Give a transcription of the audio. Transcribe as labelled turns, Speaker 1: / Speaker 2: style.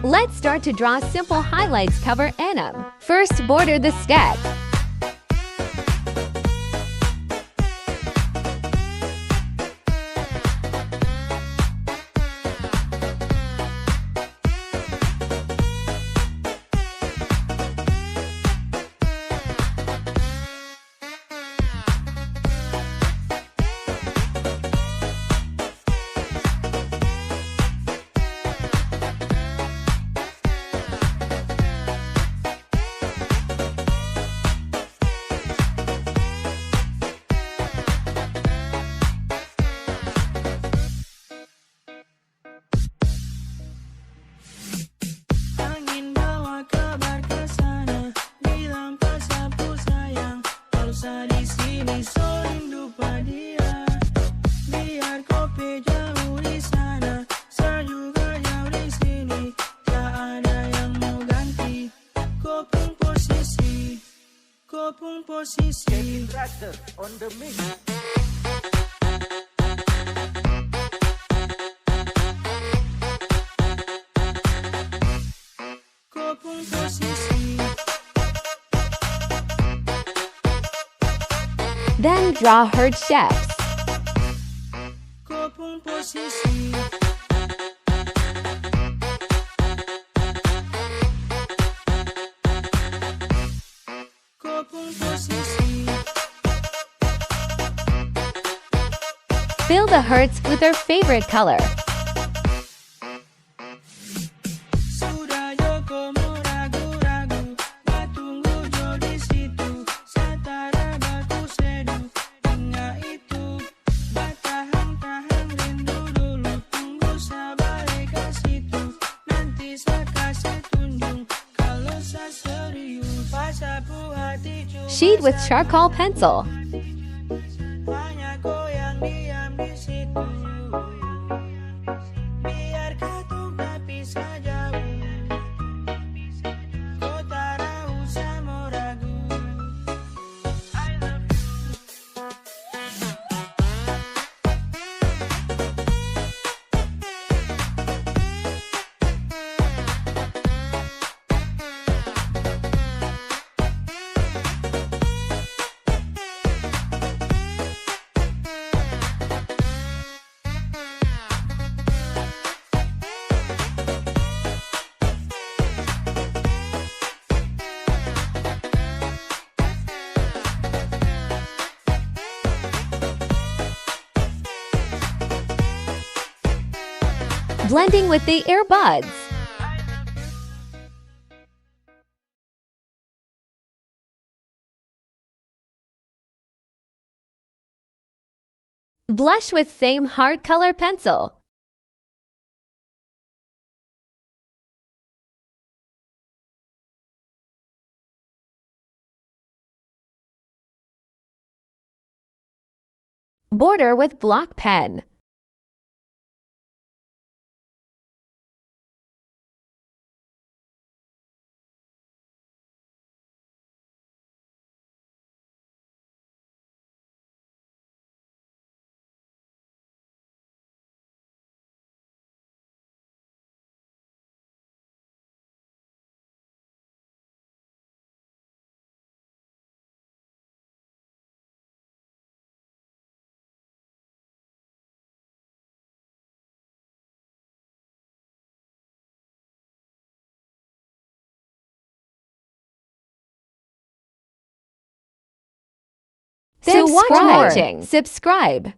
Speaker 1: Let's start to draw simple highlights cover Annam. First, border the sketch.
Speaker 2: Posisi Tractor on the mix. Kopung posisi.
Speaker 1: Then draw herd chefs.
Speaker 2: Kopung posisi.
Speaker 1: Fill the hearts with their favorite color. Sheet with charcoal pencil. Blending with the earbuds. Blush with same hard color pencil. Border with block pen. Thanks for watching. Subscribe.